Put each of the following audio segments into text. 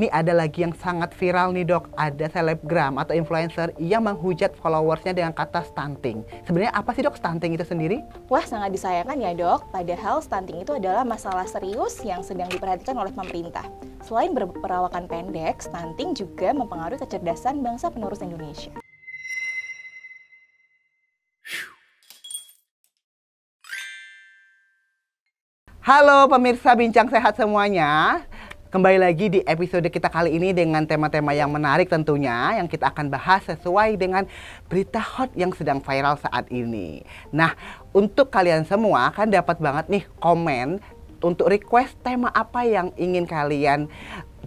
Nih ada lagi yang sangat viral nih dok, ada selebgram atau influencer yang menghujat followersnya dengan kata stunting. Sebenarnya apa sih dok stunting itu sendiri? Wah, sangat disayangkan ya dok, padahal stunting itu adalah masalah serius yang sedang diperhatikan oleh pemerintah. Selain berperawakan pendek, stunting juga mempengaruhi kecerdasan bangsa penerus Indonesia. Halo pemirsa Bincang Sehat semuanya. Kembali lagi di episode kita kali ini dengan tema-tema yang menarik tentunya, yang kita akan bahas sesuai dengan berita hot yang sedang viral saat ini. Nah, untuk kalian semua kan dapat banget nih komen untuk request tema apa yang ingin kalian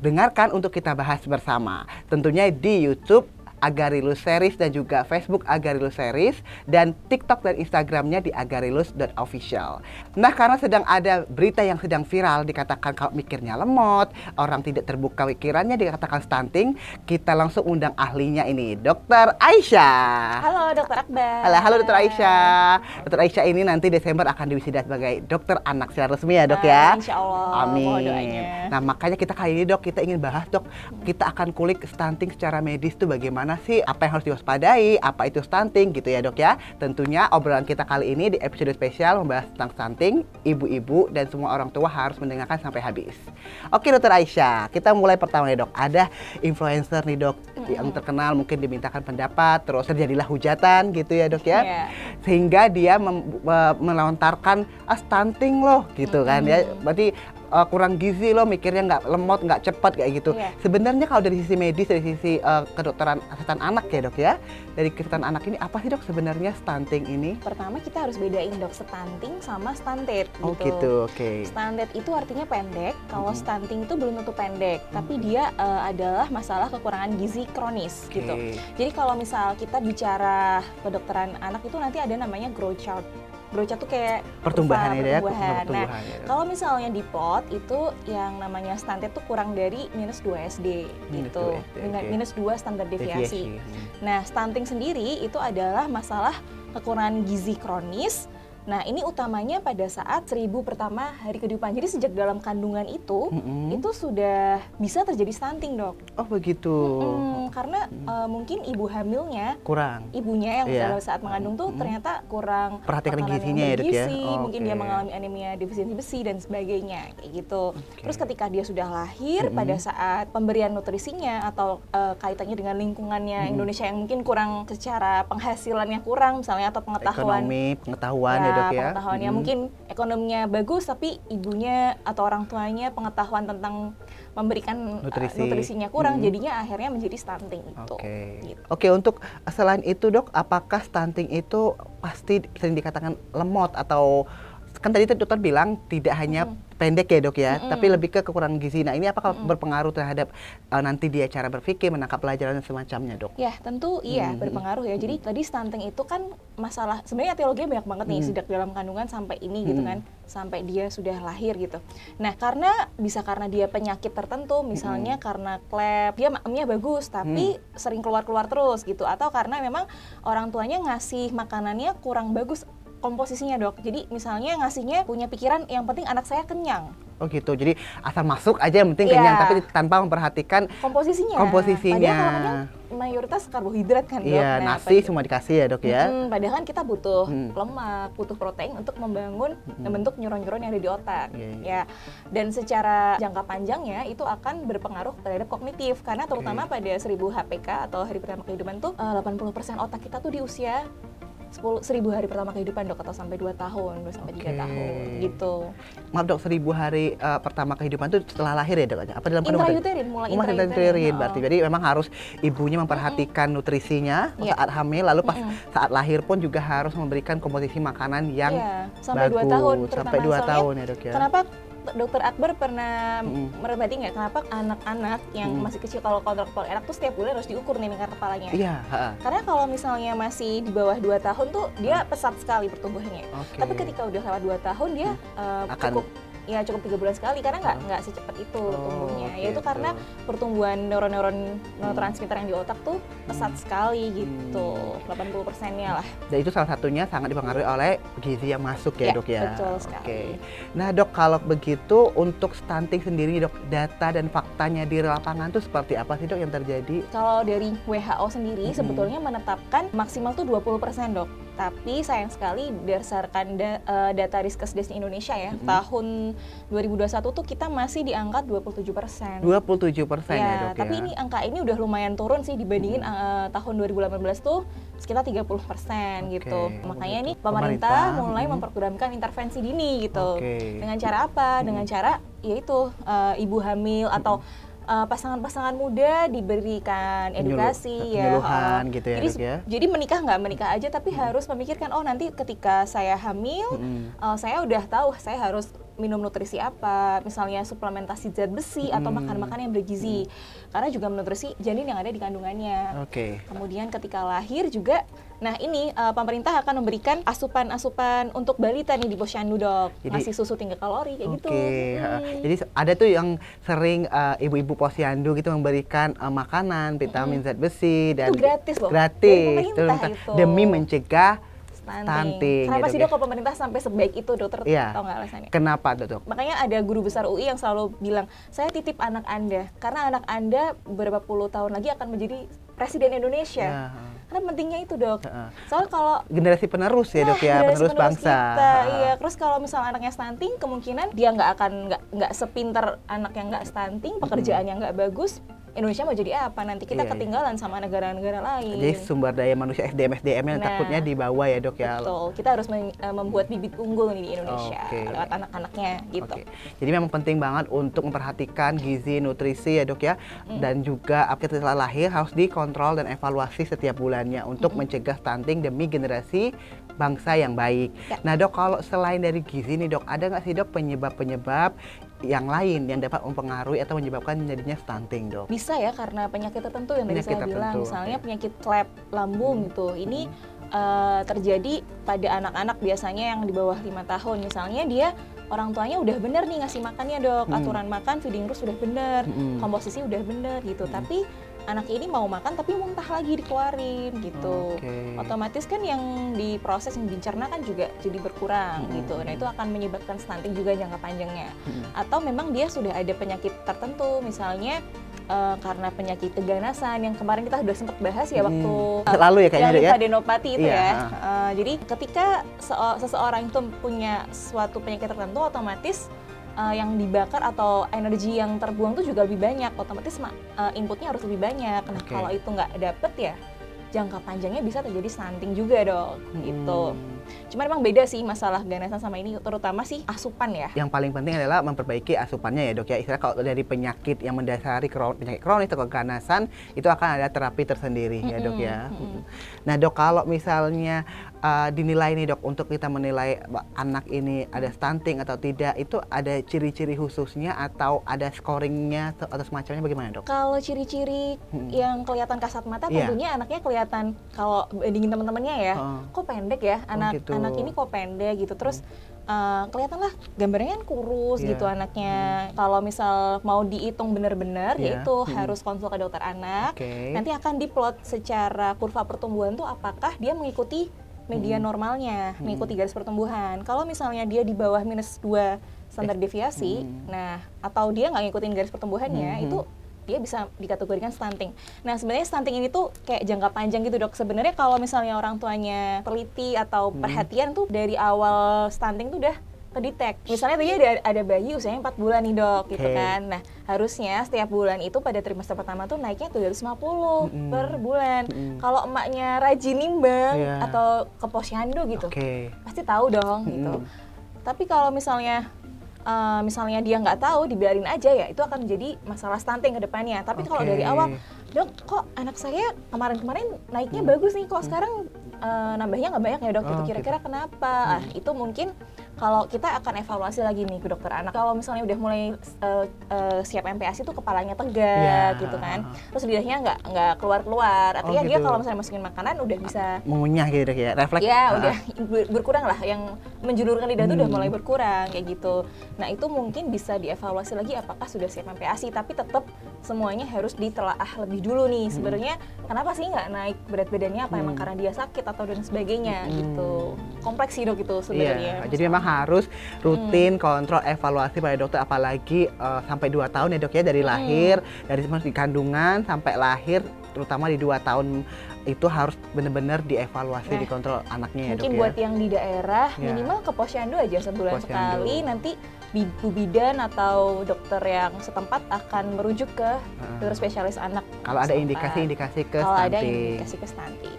dengarkan untuk kita bahas bersama. Tentunya di YouTube Agarilus Series dan juga Facebook Agarilus Series dan TikTok dan Instagramnya di agarilus.official. Nah, karena sedang ada berita yang sedang viral dikatakan kalau mikirnya lemot, orang tidak terbuka pikirannya dikatakan stunting, kita langsung undang ahlinya ini, Dr. Aisyah. Halo Dr. Akbar. Halo Dr. Aisyah. Dr. Aisyah ini nanti Desember akan diwisuda sebagai dokter anak secara resmi ya dok ya. Insya Allah. Amin. Mohon doanya. Nah makanya kita kali ini dok, kita ingin bahas dok, kita akan kulik stunting secara medis tuh bagaimana sih, apa yang harus diwaspadai, apa itu stunting gitu ya dok ya. Tentunya obrolan kita kali ini di episode spesial membahas tentang stunting, ibu-ibu dan semua orang tua harus mendengarkan sampai habis. Oke Dr. Aisyah, kita mulai pertama nih dok. Ada influencer nih dok yang terkenal mungkin dimintakan pendapat, terus terjadilah hujatan gitu ya dok ya. Sehingga dia melontarkan stunting loh gitu kan ya. Berarti kurang gizi loh, mikirnya nggak lemot, nggak cepat kayak gitu. Sebenarnya kalau dari sisi medis, dari sisi kedokteran kesehatan anak ya dok ya, dari kesehatan anak ini apa sih dok sebenarnya stunting ini? Pertama kita harus bedain dok, stunting sama stunted gitu. Oh gitu, oke. Stunted itu artinya pendek, kalau stunting itu belum tentu pendek, tapi dia adalah masalah kekurangan gizi kronis gitu. Jadi kalau misal kita bicara kedokteran anak itu nanti ada namanya growth chart. Growth chart tuh kayak pertumbuhan ya. Nah, kalau misalnya di plot itu yang namanya stunted tuh kurang dari -2 SD gitu. Minus 2 standar deviasi. Nah, stunting sendiri itu adalah masalah kekurangan gizi kronis. Nah, ini utamanya pada saat 1000 pertama hari kehidupan. Jadi sejak dalam kandungan itu sudah bisa terjadi stunting, dok. Oh, begitu. Karena mungkin ibu hamilnya kurang. Ibunya yang pada saat mengandung tuh ternyata kurang perhatikan gizinya ya, dok ya. Mungkin dia mengalami anemia defisiensi besi dan sebagainya kayak gitu. Terus ketika dia sudah lahir pada saat pemberian nutrisinya atau kaitannya dengan lingkungannya Indonesia yang mungkin kurang secara penghasilannya kurang misalnya atau pengetahuan pengetahuan ya dok ya. Pengetahuannya mungkin ekonominya bagus tapi ibunya atau orang tuanya pengetahuan tentang memberikan nutrisinya kurang, jadinya akhirnya menjadi stunting itu. Gitu. Oke, untuk selain itu dok, apakah stunting itu pasti sering dikatakan lemot atau kan tadi dokter bilang tidak hanya pendek ya dok ya, tapi lebih ke kekurangan gizi. Nah ini apakah berpengaruh terhadap nanti dia cara berpikir, menangkap pelajaran dan semacamnya dok? Ya tentu iya berpengaruh ya. Jadi tadi stunting itu kan masalah, sebenarnya etiologinya banyak banget nih sejak dalam kandungan sampai ini gitu kan, sampai dia sudah lahir gitu. Nah karena dia penyakit tertentu, misalnya karena klep, dia makemnya bagus tapi sering keluar-keluar terus gitu, atau karena memang orang tuanya ngasih makanannya kurang bagus komposisinya dok. Jadi misalnya ngasihnya punya pikiran yang penting anak saya kenyang. Oh gitu, jadi asal masuk aja yang penting kenyang, tapi tanpa memperhatikan komposisinya. Padahal kan mayoritas karbohidrat kan dok. Iya, nasi semua dikasih ya dok ya. Padahal kan kita butuh lemak, butuh protein untuk membangun, membentuk neuron-neuron yang ada di otak. Ya, dan secara jangka panjangnya itu akan berpengaruh terhadap kognitif, karena terutama pada 1000 HPK atau hari pertama kehidupan tuh 80% otak kita tuh di usia 1000 hari pertama kehidupan dok, atau sampai 2 tahun, 2 sampai 3 tahun gitu. Maaf dok, 1000 hari pertama kehidupan itu setelah lahir ya dok? Apa dalam kandungan? Intrauterin, mulai intrauterin berarti. Jadi memang harus ibunya memperhatikan nutrisinya saat hamil, lalu pas saat lahir pun juga harus memberikan komposisi makanan yang sampai bagus. 2 tahun. Sampai 2 tahun ya dok ya. Kenapa Dokter Akbar pernah merobati nggak kenapa anak-anak yang masih kecil kalau kontrol kepala enak tuh setiap bulan harus diukur nih lingkar kepalanya? Iya. Karena kalau misalnya masih di bawah 2 tahun tuh dia pesat sekali pertumbuhannya. Tapi ketika udah lewat 2 tahun dia cukup ya cukup 3 bulan sekali karena nggak secepat itu tumbuhnya. Yaitu gitu. karena pertumbuhan neuron-neuron neurotransmitter yang di otak tuh pesat sekali gitu, 80%-nya lah. Dan itu salah satunya sangat dipengaruhi oleh gizi yang masuk ya, Dok ya. Betul sekali. Nah, Dok, kalau begitu untuk stunting sendiri, Dok, data dan faktanya di lapangan tuh seperti apa sih, Dok, yang terjadi? Kalau dari WHO sendiri sebetulnya menetapkan maksimal tuh 20%, Dok. Tapi sayang sekali berdasarkan data Riskesdes Indonesia ya, tahun 2021 tuh kita masih di angka 27%. 27% ya, Dok, tapi ya. ini angka ini udah lumayan turun sih dibandingin tahun 2018 tuh sekitar 30% gitu. Makanya nih pemerintah mulai memprogramkan intervensi dini gitu. Dengan cara apa? Dengan cara yaitu ibu hamil atau pasangan-pasangan muda diberikan edukasi penyuluhan gitu ya, jadi, Dok, ya. Jadi nggak menikah aja tapi harus memikirkan nanti ketika saya hamil saya udah tahu saya harus minum nutrisi apa, misalnya suplementasi zat besi atau makan-makan yang bergizi, karena juga menutrisi janin yang ada di kandungannya. Kemudian ketika lahir juga, nah ini pemerintah akan memberikan asupan-asupan untuk balita nih di posyandu, Dok. Ngasih susu tinggi kalori kayak gitu. Jadi ada tuh yang sering ibu-ibu posyandu gitu memberikan makanan vitamin zat besi dan itu gratis loh. Gratis. Dari pemerintah itu. Demi mencegah stunting. Kenapa gitu, sih, Dok, kok pemerintah sampai sebaik itu, Dokter? Tahu nggak alasannya? Kenapa, Dok? Makanya ada guru besar UI yang selalu bilang, saya titip anak Anda, karena anak Anda beberapa puluh tahun lagi akan menjadi Presiden Indonesia. Karena pentingnya itu, Dok. Soalnya kalau generasi penerus ya, Dok ya, penerus bangsa. Iya, terus kalau misalnya anaknya stunting, kemungkinan dia nggak sepinter anak yang nggak stunting, pekerjaannya nggak bagus. Indonesia mau jadi apa nanti, kita ketinggalan sama negara-negara lain. Jadi sumber daya manusia SDM-nya takutnya di bawah ya, Dok ya. Betul, kita harus membuat bibit unggul nih di Indonesia lewat anak-anaknya gitu. Jadi memang penting banget untuk memperhatikan gizi, nutrisi ya, Dok ya. Dan juga setelah lahir harus dikontrol dan evaluasi setiap bulannya untuk mencegah stunting demi generasi bangsa yang baik. Nah, Dok, kalau selain dari gizi nih, Dok, ada nggak sih, Dok, penyebab-penyebab yang lain yang dapat mempengaruhi atau menyebabkan jadinya stunting, Dok? Bisa ya, karena penyakit tertentu yang tadi saya bilang, misalnya penyakit klep lambung gitu. Ini terjadi pada anak-anak biasanya yang di bawah 5 tahun. Misalnya dia orang tuanya udah bener nih ngasih makannya, Dok, aturan makan, feeding rules udah bener, komposisi udah bener gitu. Tapi anak ini mau makan tapi muntah lagi dikeluarin gitu. Otomatis kan yang diproses, yang dicerna kan juga jadi berkurang gitu. Nah, itu akan menyebabkan stunting juga jangka panjangnya. Atau memang dia sudah ada penyakit tertentu, misalnya karena penyakit keganasan yang kemarin kita sudah sempat bahas ya waktu lalu ya kayaknya, yang ya. limfadenopati itu ya. Jadi ketika seseorang itu punya suatu penyakit tertentu, otomatis yang dibakar atau energi yang terbuang itu juga lebih banyak, otomatis inputnya harus lebih banyak. Nah, kalau itu nggak dapet ya jangka panjangnya bisa terjadi stunting juga, Dok, gitu. Cuma memang beda sih masalah ganasan sama ini, terutama sih asupan ya. Yang paling penting adalah memperbaiki asupannya ya, Dok ya. Istilah kalau dari penyakit yang mendasari penyakit kronis atau keganasan itu akan ada terapi tersendiri ya, Dok ya. Nah, Dok, kalau misalnya dinilai nih, Dok, untuk kita menilai anak ini ada stunting atau tidak, itu ada ciri-ciri khususnya atau ada scoringnya atau semacamnya, bagaimana, Dok? Kalau ciri-ciri yang kelihatan kasat mata, tentunya anaknya kelihatan, kalau bandingin teman-temannya ya, kok pendek ya, anak ini kok pendek gitu. Terus kelihatan lah gambarnya kan kurus gitu anaknya. Kalau misal mau dihitung benar-benar, yaitu harus konsul ke dokter anak. Nanti akan diplot secara kurva pertumbuhan tuh apakah dia mengikuti media normalnya, mengikuti garis pertumbuhan. Kalau misalnya dia di bawah -2 standar deviasi, nah atau dia nggak ngikutin garis pertumbuhannya, itu dia bisa dikategorikan stunting. Nah, sebenarnya stunting ini tuh kayak jangka panjang gitu, Dok. Sebenarnya kalau misalnya orang tuanya teliti atau perhatian tuh dari awal stunting tuh udah kedetek. Misalnya tadi ada bayi usianya 4 bulan nih, Dok, gitu kan. Nah, harusnya setiap bulan itu pada trimester pertama tuh naiknya 750 per bulan. Kalau emaknya rajin nimbang atau ke posyandu gitu, pasti tahu dong gitu. Tapi kalau misalnya dia nggak tahu, dibiarin aja ya, itu akan menjadi masalah stunting ke depannya. Tapi kalau dari awal, Dok, kok anak saya kemarin-kemarin naiknya bagus nih, kok sekarang nambahnya nggak banyak ya, Dok, gitu. Kira-kira kenapa? Itu mungkin kalau kita akan evaluasi lagi nih ke dokter anak. Kalau misalnya udah mulai siap MPASI tuh kepalanya tegak gitu kan. Terus lidahnya nggak keluar-keluar. Artinya dia kalau misalnya masukin makanan udah bisa mengunyah gitu dok ya, refleks. Ya udah berkurang lah, yang menjulurkan lidah tuh udah mulai berkurang kayak gitu. Nah itu mungkin bisa dievaluasi lagi apakah sudah siap MPASI, tapi tetap semuanya harus ditelaah lebih dulu nih. Sebenarnya kenapa sih nggak naik berat badannya, apa emang karena dia sakit atau dan sebagainya gitu. Kompleks sih dok itu sebenarnya. Jadi memang harus rutin kontrol evaluasi pada dokter, apalagi sampai 2 tahun ya dok ya, dari lahir, dari di kandungan sampai lahir, terutama di 2 tahun itu harus benar-benar dievaluasi, dikontrol anaknya ya dok ya. Mungkin buat yang di daerah minimal ke posyandu aja sebulan sekali, nanti Bu bidan atau dokter yang setempat akan merujuk ke dokter spesialis anak. Kalau ada indikasi-indikasi ke stunting. Kalau ada indikasi ke stunting.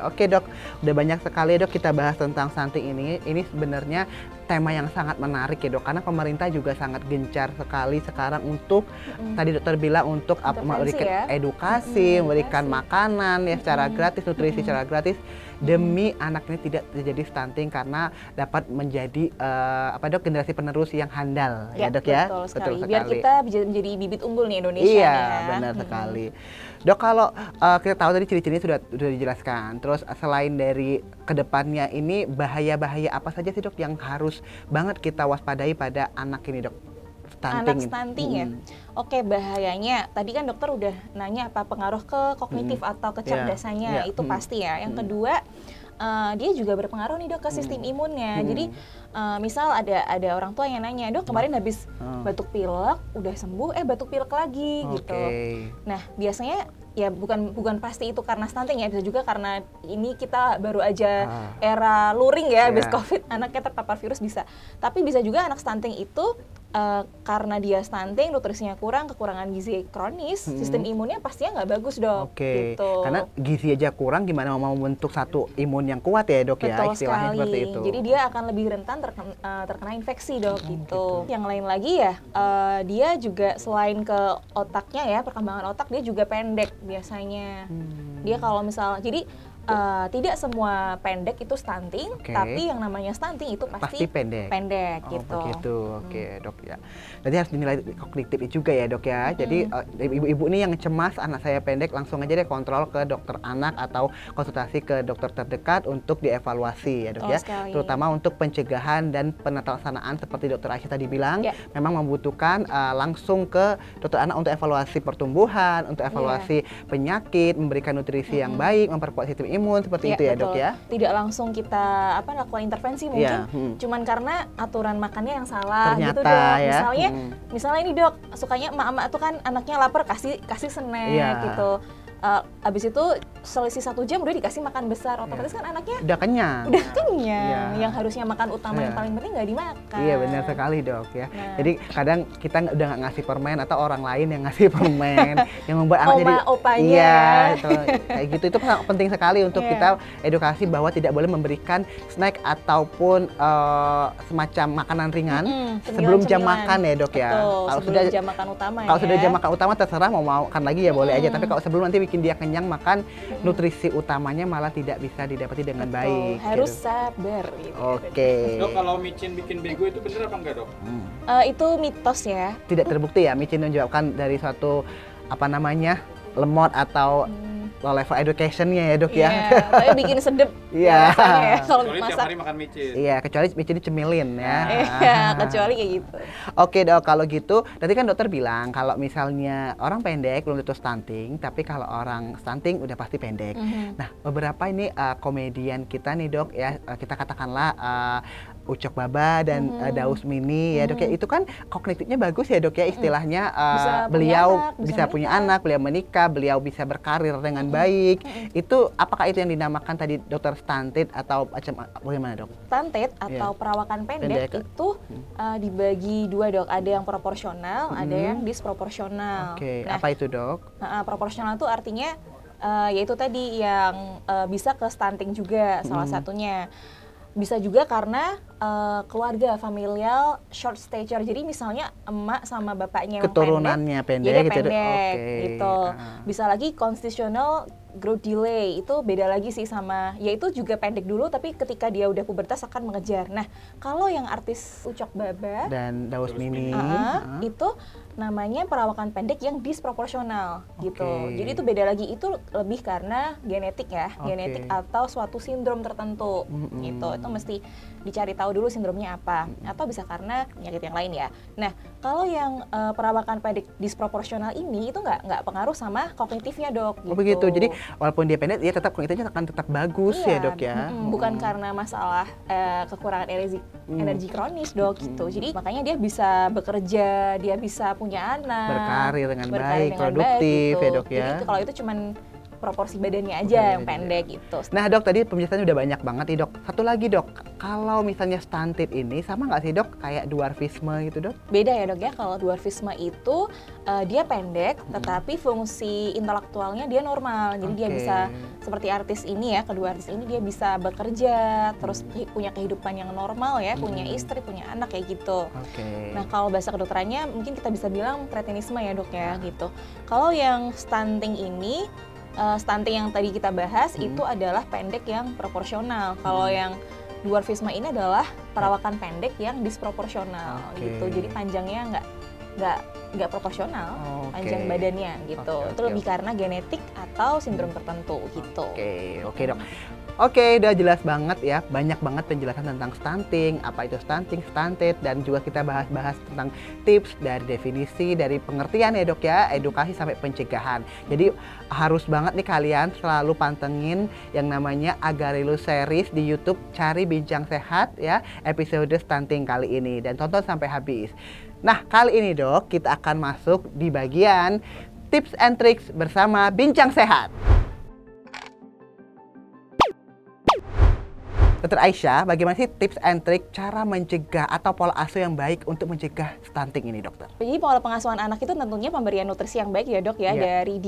Oke dok, udah banyak sekali dok kita bahas tentang stunting ini. Ini sebenarnya tema yang sangat menarik ya dok, karena pemerintah juga sangat gencar sekali sekarang untuk tadi dokter bilang untuk memberikan edukasi, memberikan makanan ya secara gratis, nutrisi secara gratis, demi anak ini tidak terjadi stunting, karena dapat menjadi generasi penerus yang handal ya dok ya. Betul sekali. Biar kita menjadi bibit unggul nih Indonesia. Iya benar sekali. Dok, kalau kita tahu tadi ciri-cirinya sudah dijelaskan, terus selain dari kedepannya ini bahaya-bahaya apa saja sih dok yang harus banget kita waspadai pada anak ini dok? Anak stunting ya. Oke, bahayanya tadi kan dokter udah nanya apa pengaruh ke kognitif atau kecerdasannya, itu pasti ya. Yang kedua, dia juga berpengaruh nih dok ke sistem imunnya. Jadi misal ada orang tua yang nanya, dok kemarin habis batuk pilek udah sembuh, batuk pilek lagi gitu. Nah biasanya ya bukan pasti itu karena stunting ya, bisa juga karena ini kita baru aja era luring ya, habis COVID anaknya terpapar virus bisa. Tapi bisa juga anak stunting itu karena dia stunting, nutrisinya kurang, kekurangan gizi kronis, sistem imunnya pastinya nggak bagus dok. Gitu. Karena gizi aja kurang, gimana mau membentuk satu imun yang kuat ya dok. Betul ya, istilahnya sekali. Seperti itu. Jadi dia akan lebih rentan terkena infeksi dok gitu. Yang lain lagi ya, dia juga selain ke otaknya ya, perkembangan otak dia juga pendek biasanya. Dia kalau misal, jadi tidak semua pendek itu stunting, tapi yang namanya stunting itu pasti pendek gitu. Begitu, oke dok ya. Jadi harus dinilai kognitif juga ya dok ya. Jadi ibu-ibu ini yang cemas anak saya pendek, langsung aja deh kontrol ke dokter anak atau konsultasi ke dokter terdekat untuk dievaluasi ya dok ya. Terutama untuk pencegahan dan penelaksanaan seperti dokter Aisyah tadi bilang, memang membutuhkan langsung ke dokter anak untuk evaluasi pertumbuhan, untuk evaluasi penyakit, memberikan nutrisi yang baik, memperkuat sistem imun seperti itu ya dok ya. Tidak langsung kita lakukan intervensi mungkin, cuman karena aturan makannya yang salah gitu dok. Misalnya ini dok, sukanya emak-emak tuh kan anaknya lapar kasih snack gitu. Abis itu selisih 1 jam udah dikasih makan besar, otomatis kan anaknya udah kenyang. Yang harusnya makan utama yang paling penting nggak dimakan. Iya benar sekali dok ya. Jadi kadang kita udah nggak ngasih permen atau orang lain yang ngasih permen yang membuat anak jadi opanya. Kayak gitu. Itu penting sekali untuk kita edukasi bahwa tidak boleh memberikan snack ataupun semacam makanan ringan sebelum jam makan ya dok ya. Kalau sudah jam makan utama kalau sudah jam makan utama terserah mau makan lagi ya boleh aja, tapi kalau sebelum nanti bikin dia kenyang makan nutrisi utamanya malah tidak bisa didapati dengan baik. Harus sabar gitu. Dok, kalau micin bikin bego itu bener apa enggak dok? Itu mitos ya. Tidak terbukti ya micin menjawabkan dari suatu lemot atau low level education-nya ya dok ya. Tapi bikin sedep ya kalau masak. Tiap hari makan micin. Iya, kecuali micin dicemilin ya. Kecuali kayak gitu. Oke dok, kalau gitu, tadi kan dokter bilang kalau misalnya orang pendek belum tentu stunting, tapi kalau orang stunting udah pasti pendek. Nah, beberapa ini komedian kita nih dok ya, kita katakanlah Ucok Baba dan Daus Mini ya dok ya, itu kan kognitifnya bagus ya dok ya, istilahnya beliau bisa punya anak, beliau menikah, beliau bisa berkarir dengan baik. Itu apakah itu yang dinamakan tadi dokter stunted atau bagaimana dok? Stunted atau perawakan pendek itu dibagi 2 dok, ada yang proporsional, ada yang disproporsional. Apa itu dok? Proporsional itu artinya yaitu tadi yang bisa ke stunting juga salah satunya. Bisa juga karena keluarga familial short stature. Jadi misalnya emak sama bapaknya yang keturunannya pendek, dia gitu. pendek Oke. gitu. Bisa lagi constitutional growth delay, itu beda lagi sih sama, yaitu juga pendek dulu tapi ketika dia udah pubertas akan mengejar. Nah, kalau yang artis Ucok Baba Dan Daus Mimi itu namanya perawakan pendek yang disproporsional gitu. Oke. Jadi itu beda lagi, itu lebih karena genetik ya, Oke. genetik atau suatu sindrom tertentu gitu. Itu mesti dicari tahu dulu sindromnya apa, atau bisa karena penyakit yang lain ya. Nah, kalau yang perawakan pendek disproporsional ini itu nggak pengaruh sama kognitifnya, Dok. Oh begitu, jadi walaupun dia pendek, dia tetap kognitifnya akan tetap bagus ya dok ya? Bukan karena masalah kekurangan energi kronis, Dok, gitu. Jadi makanya dia bisa bekerja, dia bisa punya anak, Berkarir dengan baik, produktif gitu. ya dok ya? Jadi kalau itu cuman proporsi badannya aja yang pendek gitu. Nah dok, tadi penjelasannya udah banyak banget nih dok. Satu lagi dok, kalau misalnya stunted ini sama nggak sih dok kayak dwarfisme gitu dok? Beda ya dok ya, kalau dwarfisme itu dia pendek tetapi fungsi intelektualnya dia normal. Jadi dia bisa seperti artis ini ya, kedua artis ini dia bisa bekerja, terus punya kehidupan yang normal ya, punya istri, punya anak kayak gitu. Nah kalau bahasa kedokterannya mungkin kita bisa bilang kretinisme ya dok ya gitu. Kalau yang stunting ini, stunting yang tadi kita bahas itu adalah pendek yang proporsional. Kalau yang dwarfisme ini adalah perawakan pendek yang disproporsional gitu. Jadi panjangnya nggak proporsional, panjang badannya gitu. Itu lebih karena genetik atau sindrom tertentu gitu. Oke dok. Oke, udah jelas banget ya, banyak banget penjelasan tentang stunting, apa itu stunting, stunted, dan juga kita bahas-bahas tentang tips dari definisi, dari pengertian ya dok ya, edukasi sampai pencegahan. Jadi harus banget nih kalian selalu pantengin yang namanya Agarilus Series di YouTube, cari Bincang Sehat ya, episode stunting kali ini, dan tonton sampai habis. Nah, kali ini dok, kita akan masuk di bagian tips and tricks bersama Bincang Sehat. Dokter Aisyah, bagaimana sih tips and trick cara mencegah atau pola asuh yang baik untuk mencegah stunting ini, dokter? Jadi pola pengasuhan anak itu tentunya pemberian nutrisi yang baik ya dok ya, dari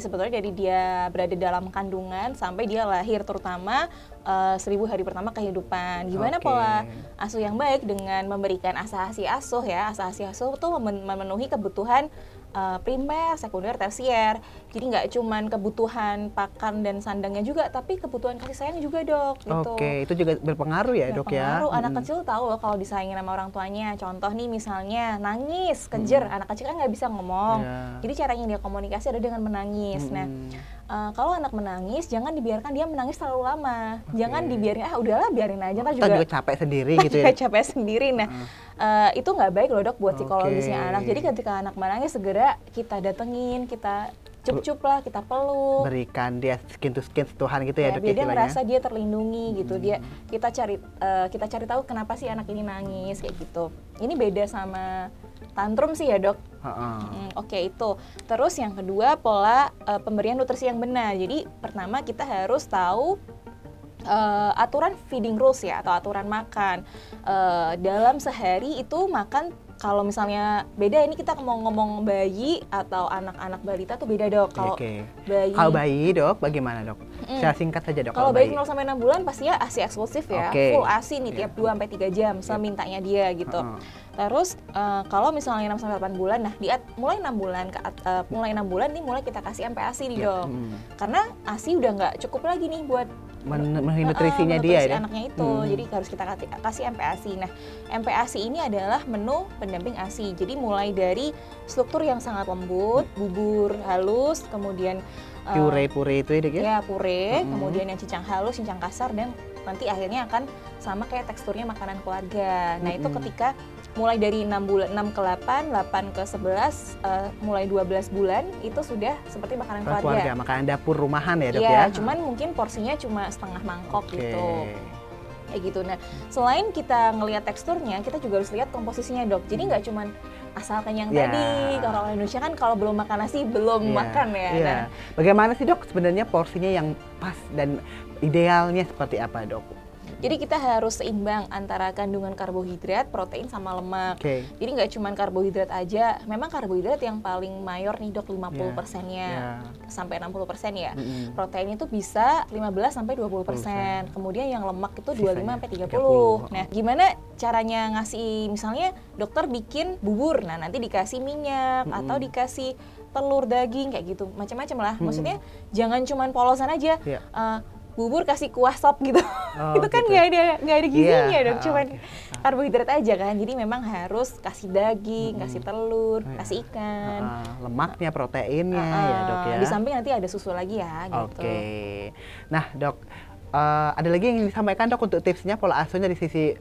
sebetulnya dari dia berada dalam kandungan sampai dia lahir, terutama 1000 hari pertama kehidupan. Gimana pola asuh yang baik dengan memberikan ASA-ASI asuh ya. ASA-ASI asuh itu memenuhi kebutuhan primer, sekunder, tersier. Jadi nggak cuman kebutuhan pakan dan sandangnya juga, tapi kebutuhan kasih sayang juga dok. Gitu. Itu juga berpengaruh ya dok ya? Anak kecil tahu loh kalau disayangin sama orang tuanya. Contoh nih misalnya nangis, kejer. Anak kecil kan nggak bisa ngomong. Jadi caranya dia komunikasi adalah dengan menangis. Nah, kalau anak menangis, jangan dibiarkan dia menangis terlalu lama. Jangan dibiarin, udahlah biarin aja. Ntar juga capek sendiri gitu ya? Capek sendiri. Nah, itu nggak baik loh dok buat psikologisnya anak. Jadi ketika anak menangis, segera kita datengin, kita cup-cup lah, kita peluk. Berikan dia skin to skin sentuhan gitu ya dok, biar dia merasa dia terlindungi gitu. Kita cari tahu kenapa sih anak ini nangis kayak gitu. Ini beda sama tantrum sih ya dok. Itu. Terus yang kedua, pola pemberian nutrisi yang benar. Jadi pertama kita harus tahu aturan feeding rules ya, atau aturan makan. Dalam sehari itu makan, kalau misalnya beda, ini kita mau ngomong bayi atau anak-anak balita tuh beda dok. Kalau bayi dok, bagaimana dok? Secara singkat saja dok. Kalau bayi 0 sampai 6 bulan pasti ya ASI eksklusif ya, full ASI nih tiap 2 sampai 3 jam semintanya dia gitu. Terus kalau misalnya 6 sampai 8 bulan, nah mulai 6 bulan nih mulai kita kasih MPASI nih dok. Karena ASI udah nggak cukup lagi nih buat nutrisinya dia ya. Anaknya itu. Jadi harus kita kasih MPASI. Nah, MPASI ini adalah menu pendamping ASI. Jadi mulai dari struktur yang sangat lembut, bubur halus, kemudian pure itu ya? Pure, kemudian yang cincang halus, cincang kasar, dan nanti akhirnya akan sama kayak teksturnya makanan keluarga. Nah, itu ketika mulai dari 6 ke 8, 8 ke 11, mulai 12 bulan itu sudah seperti makanan keluarga. Makanan dapur rumahan ya dok ya? Iya, cuman mungkin porsinya cuma setengah mangkok gitu. Kayak gitu. Nah, selain kita ngelihat teksturnya, kita juga harus lihat komposisinya dok. Jadi nggak cuman asal kenyang tadi. Kalau orang Indonesia kan kalau belum makan nasi belum makan ya. Nah, bagaimana sih dok sebenarnya porsinya yang pas dan idealnya seperti apa dok? Jadi kita harus seimbang antara kandungan karbohidrat, protein sama lemak. Jadi nggak cuma karbohidrat aja. Memang karbohidrat yang paling mayor nih dok, 50%-nya sampai 60% ya. Protein itu bisa 15 sampai 20%. Kemudian yang lemak itu 25 sampai 30. Nah, gimana caranya ngasih, misalnya dokter bikin bubur, nah nanti dikasih minyak atau dikasih telur, daging kayak gitu, macam-macam lah. Maksudnya jangan cuman polosan aja. Bubur kasih kuah sop gitu, itu kan nggak ada gizinya dong, cuman karbohidrat aja kan. Jadi memang harus kasih daging, kasih telur, kasih ikan, lemaknya, proteinnya ya dok ya. Di samping nanti ada susu lagi ya gitu. Nah dok, ada lagi yang disampaikan dok untuk tipsnya pola asuhnya dari sisi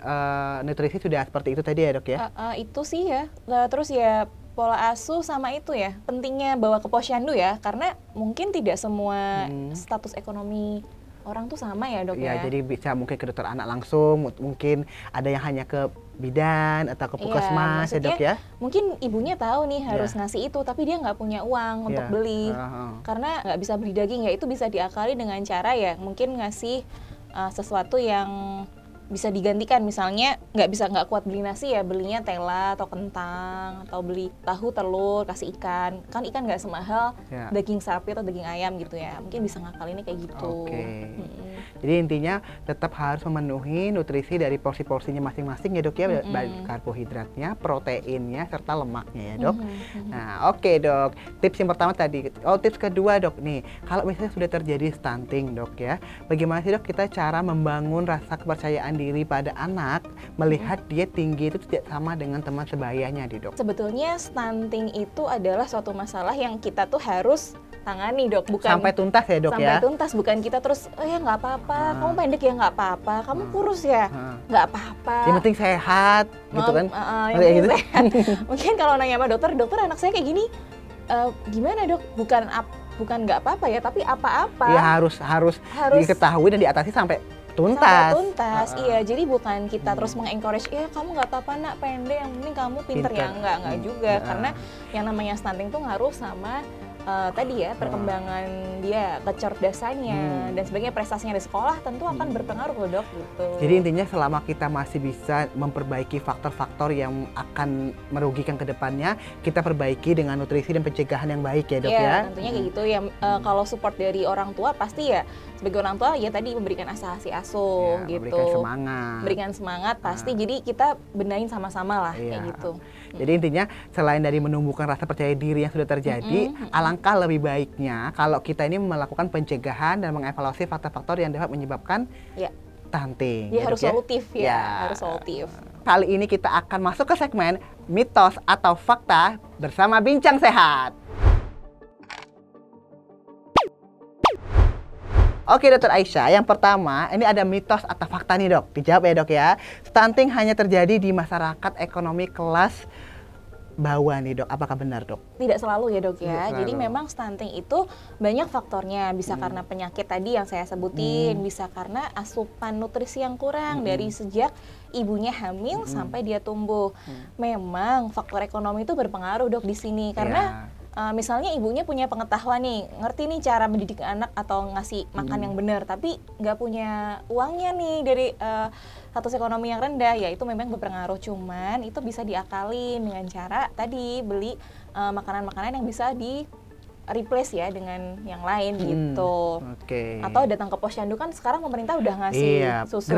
nutrisi sudah seperti itu tadi ya dok ya? Itu sih ya, terus ya pola asuh sama itu ya, pentingnya bawa ke posyandu ya, karena mungkin tidak semua status ekonomi orang tuh sama ya dok ya. Jadi bisa mungkin ke dokter anak langsung, mungkin ada yang hanya ke bidan atau ke puskesmas ya dok ya. Mungkin ibunya tahu nih harus ngasih itu, tapi dia nggak punya uang untuk beli, karena nggak bisa beli daging ya. Itu bisa diakali dengan cara ya mungkin ngasih sesuatu yang bisa digantikan, misalnya nggak kuat beli nasi ya, belinya tela atau kentang, atau beli tahu, telur, kasih ikan. Kan ikan nggak semahal daging sapi atau daging ayam gitu ya, mungkin bisa ngakalinnya kayak gitu. Jadi intinya tetap harus memenuhi nutrisi dari porsi-porsinya masing-masing ya dok ya, baik karbohidratnya, proteinnya, serta lemaknya ya dok. Nah dok, tips yang pertama tadi. Tips kedua dok nih, kalau misalnya sudah terjadi stunting dok ya, bagaimana sih dok kita cara membangun rasa kepercayaan diri pada anak melihat dia tinggi itu tidak sama dengan teman sebayanya di dok? Sebetulnya stunting itu adalah suatu masalah yang kita tuh harus tangani dok, bukan sampai tuntas ya dok sampai tuntas, bukan kita terus ya nggak apa-apa, kamu pendek ya nggak apa-apa, kamu kurus ya nggak apa-apa, yang penting sehat gitu kan. Yang penting sehat. Mungkin kalau nanya sama dokter anak saya kayak gini, gimana dok? Bukan nggak apa-apa ya, tapi apa-apa ya harus diketahui dan diatasi sampai tuntas. Iya, jadi bukan kita terus mengencourage, ya kamu nggak apa-apa nak, pendek, yang penting kamu pinter. Ya enggak juga, karena yang namanya stunting tuh ngaruh sama tadi ya, perkembangan dia, kecerdasannya dan sebagainya, prestasinya di sekolah tentu akan berpengaruh loh dok gitu. Jadi intinya selama kita masih bisa memperbaiki faktor-faktor yang akan merugikan ke depannya, kita perbaiki dengan nutrisi dan pencegahan yang baik ya dok ya. Tentunya kayak gitu ya. Kalau support dari orang tua pasti ya, sebagai orang tua ya tadi memberikan asih asuh gitu. Berikan semangat pasti. Jadi kita benahin sama-sama lah kayak gitu. Jadi intinya selain dari menumbuhkan rasa percaya diri yang sudah terjadi, alangkah lebih baiknya kalau kita ini melakukan pencegahan dan mengevaluasi faktor-faktor yang dapat menyebabkan stunting. Ya, harus solutif harus solutif. Kali ini kita akan masuk ke segmen mitos atau fakta bersama Bincang Sehat. Oke dokter Aisyah, yang pertama ini ada mitos atau fakta nih dok, dijawab ya dok ya. Stunting hanya terjadi di masyarakat ekonomi kelas bawah nih dok, apakah benar dok? Tidak selalu ya dok ya, jadi memang stunting itu banyak faktornya, bisa karena penyakit tadi yang saya sebutin, bisa karena asupan nutrisi yang kurang dari sejak ibunya hamil sampai dia tumbuh. Memang faktor ekonomi itu berpengaruh dok di sini, karena misalnya ibunya punya pengetahuan nih, ngerti nih cara mendidik anak atau ngasih makan yang benar, tapi nggak punya uangnya nih dari status ekonomi yang rendah, ya itu memang berpengaruh. Cuman itu bisa diakalin dengan cara tadi beli makanan-makanan yang bisa di replace ya dengan yang lain gitu. Atau datang ke posyandu, kan sekarang pemerintah udah ngasih susu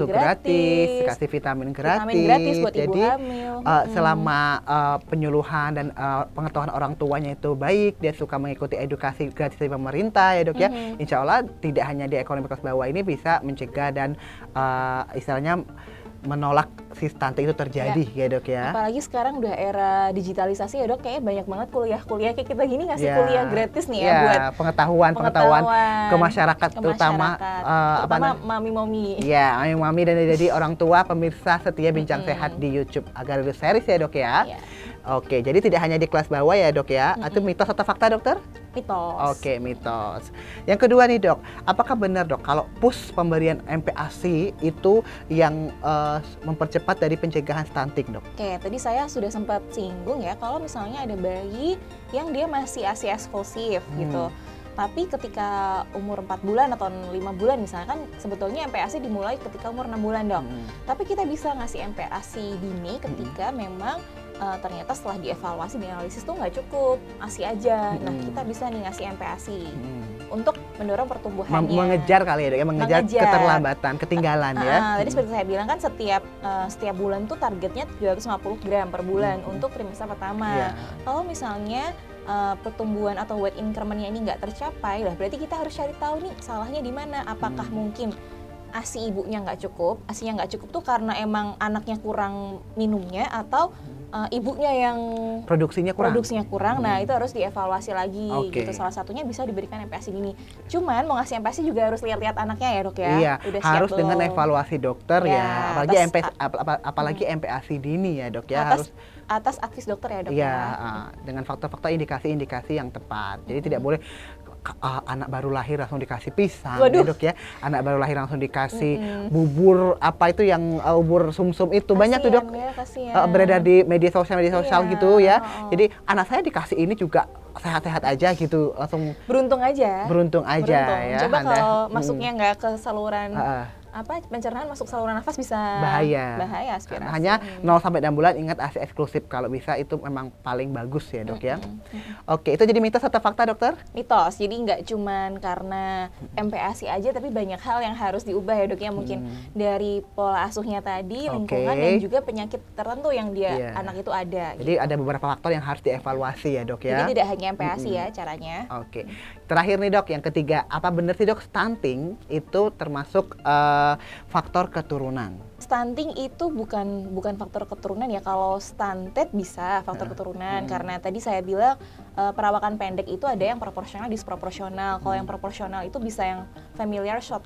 gratis, kasih vitamin gratis buat ibu hamil. Selama penyuluhan dan pengetahuan orang tuanya itu baik, dia suka mengikuti edukasi gratis dari pemerintah ya dok ya. Insya Allah tidak hanya di ekonomi kelas bawah ini bisa mencegah dan istilahnya menolak si stunting itu terjadi ya dok ya. Apalagi sekarang udah era digitalisasi ya dok, kayaknya banyak banget kuliah kayak kita gini ngasih kuliah gratis nih ya buat pengetahuan ke masyarakat, terutama mami-mami. Ya, mami dan jadi orang tua pemirsa setia Bincang Sehat di YouTube agar lebih series ya dok ya. Oke, jadi tidak hanya di kelas bawah ya dok ya. Itu mitos atau fakta dokter? Mitos. Oke, mitos. Yang kedua nih dok, apakah benar dok kalau pus pemberian MPASI itu yang mempercepat dari pencegahan stunting dok? Oke, tadi saya sudah sempat singgung ya, kalau misalnya ada bayi yang dia masih ASI eksklusif gitu. Tapi ketika umur 4 bulan atau 5 bulan misalkan, sebetulnya MPASI dimulai ketika umur 6 bulan dok. Tapi kita bisa ngasih MPASI dini ketika memang ternyata setelah dievaluasi, dianalisis tuh nggak cukup ASI aja. Nah kita bisa nih ngasih MPASI untuk mendorong pertumbuhannya. Mengejar kali ya dok, mengejar keterlambatan, ketinggalan ya. Tadi seperti saya bilang kan setiap bulan tuh targetnya 750 gram per bulan untuk trimester pertama. Kalau misalnya pertumbuhan atau weight increment-nya ini nggak tercapai, lah berarti kita harus cari tahu nih salahnya di mana. Apakah mungkin ASI ibunya nggak cukup? ASI-nya nggak cukup tuh karena emang anaknya kurang minumnya atau ibunya yang produksinya kurang. Nah itu harus dievaluasi lagi gitu. Salah satunya bisa diberikan MPASI dini. Cuman mau ngasih MPASI juga harus lihat-lihat anaknya ya dok ya. Iya, udah harus siap dengan belum? evaluasi dokter ya. Apalagi MPASI dini ya dok ya. Atas advis dokter ya dok ya. Dengan faktor-faktor indikasi-indikasi yang tepat. Jadi tidak boleh anak baru lahir langsung dikasih pisang ya dok ya. Anak baru lahir langsung dikasih bubur apa itu yang bubur sumsum itu. Banyak tuh dok beredar di media sosial gitu ya. Jadi anak saya dikasih ini juga sehat-sehat aja gitu, langsung beruntung aja ya. Coba kalau masuknya nggak ke saluran pencernaan, masuk saluran nafas bisa bahaya aspirasi. Hanya 0-6 bulan, ingat ASI eksklusif kalau bisa, itu memang paling bagus ya dok ya. Oke, itu jadi mitos atau fakta dokter? Mitos, jadi nggak cuman karena MPASI aja, tapi banyak hal yang harus diubah ya dok ya. Mungkin dari pola asuhnya tadi, lingkungan, dan juga penyakit tertentu yang anak itu ada. Jadi ada beberapa faktor yang harus dievaluasi ya dok ya. Jadi tidak hanya MPASI ya caranya. Oke, terakhir nih dok, yang ketiga, apa benar sih dok stunting itu termasuk faktor keturunan? Stunting itu bukan faktor keturunan ya. Kalau stunted bisa faktor keturunan, karena tadi saya bilang perawakan pendek itu ada yang proporsional, disproporsional. Kalau yang proporsional itu bisa yang familiar short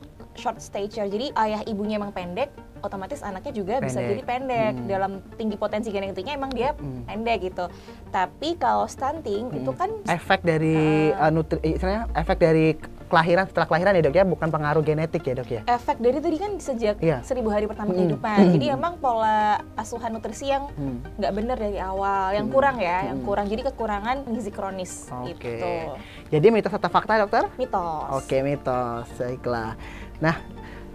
stature. Jadi ayah ibunya emang pendek, otomatis anaknya juga bisa jadi pendek. Dalam tinggi potensi genetiknya emang dia pendek gitu. Tapi kalau stunting itu kan efek dari efek dari kelahiran, setelah kelahiran ya dok ya, bukan pengaruh genetik ya dok ya? Efek dari tadi kan sejak 1000 hari pertama kehidupan. Jadi emang pola asuhan nutrisi yang nggak benar dari awal, yang kurang ya, yang kurang. Jadi kekurangan gizi kronis gitu. Jadi mitos atau fakta dokter? Mitos. Oke, mitos. Baiklah. Nah,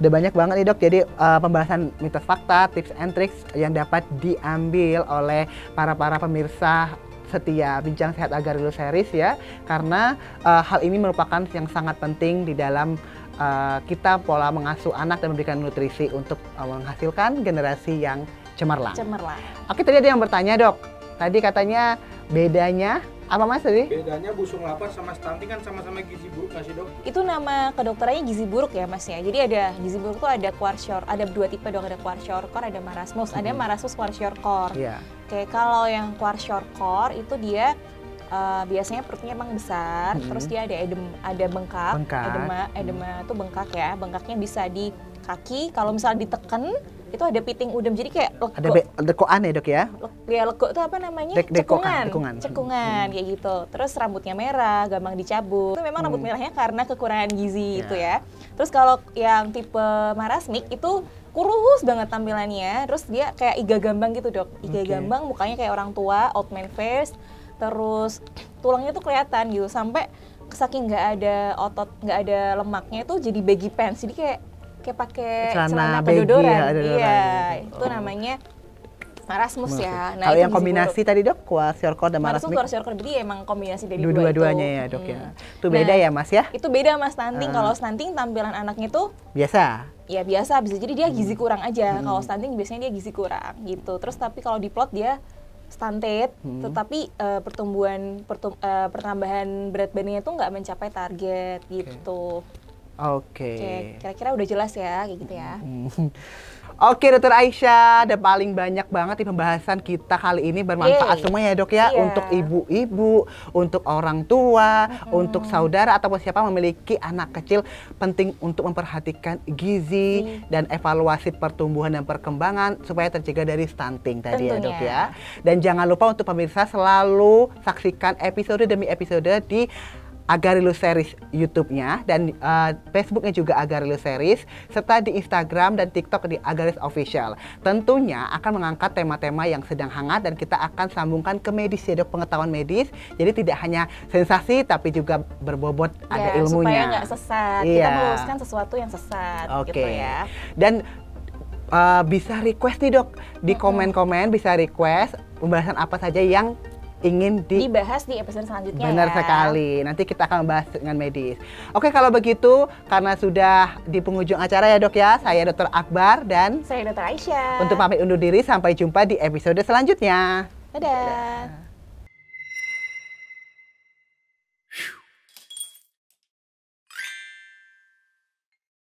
udah banyak banget nih dok, jadi pembahasan mitos fakta, tips and tricks yang dapat diambil oleh para pemirsa setia Bincang Sehat Agar Lulus series ya, karena hal ini merupakan yang sangat penting di dalam kita pola mengasuh anak dan memberikan nutrisi untuk menghasilkan generasi yang cemerlang. Oke, tadi ada yang bertanya dok, tadi katanya bedanya apa mas tadi? Bedanya busung lapar sama stunting kan sama-sama gizi buruk nggak sih dok? Itu nama kedokterannya gizi buruk ya mas ya. Jadi ada gizi buruk tuh ada kwashiorkor, ada dua tipe dok, ada kwashiorkor, ada marasmus. Ada marasmus kwashiorkor. Oke, kalau yang kwashiorkor itu dia biasanya perutnya emang besar, terus dia ada bengkak. Edema tuh bengkak ya. Bengkaknya bisa di kaki, kalau misalnya ditekan itu ada piting udem, jadi kayak lego. Ada lekoan ya dok ya? Ya lego itu apa namanya? Cekungan kayak gitu. Terus rambutnya merah, gampang dicabut. Itu memang rambut merahnya karena kekurangan gizi itu ya. Terus kalau yang tipe marasmik itu kurus banget tampilannya, terus dia kayak iga gambang gitu dok. Iga gambang, mukanya kayak orang tua, old man face, terus tulangnya tuh kelihatan gitu, sampai saking nggak ada otot, nggak ada lemaknya itu jadi baggy pants, jadi kayak pakai celana kedodoran. Iya, itu namanya marasmus ya. Nah, kalau yang kombinasi tadi dok, kwashiorkor dan marasmus. Kwashiorkor, jadi emang kombinasi dari dua-duanya ya dok ya. Itu beda ya mas ya? Itu beda mas stunting. Kalau stunting tampilan anaknya tuh biasa. Ya biasa, bisa jadi dia gizi kurang aja. Kalau stunting biasanya dia gizi kurang gitu. Terus tapi kalau diplot dia stunted, tetapi pertambahan berat badannya tuh nggak mencapai target gitu. Oke, kira-kira udah jelas ya, kayak gitu ya. Oke, Dokter Aisyah, ada paling banyak banget di pembahasan kita kali ini, bermanfaat semua ya dok ya, untuk ibu-ibu, untuk orang tua, untuk saudara ataupun siapa memiliki anak kecil, penting untuk memperhatikan gizi dan evaluasi pertumbuhan dan perkembangan supaya tercegah dari stunting tadi ya dok ya. Dan jangan lupa untuk pemirsa selalu saksikan episode demi episode di Agarilus Series YouTube-nya dan Facebook-nya juga Agarilus Series, serta di Instagram dan TikTok di Agarilus Official. Tentunya akan mengangkat tema-tema yang sedang hangat dan kita akan sambungkan ke medis ya dok, pengetahuan medis. Jadi tidak hanya sensasi tapi juga berbobot ada ilmunya. Supaya nggak sesat, kita meluruskan sesuatu yang sesat gitu ya. Dan bisa request nih dok, di komen-komen bisa request pembahasan apa saja yang ingin dibahas di episode selanjutnya. Benar sekali, nanti kita akan membahas dengan medis. Oke, kalau begitu karena sudah di penghujung acara ya dok ya, saya Dr. Akbar dan saya Dr. Aisyah. Untuk pamit undur diri, sampai jumpa di episode selanjutnya. Dadah.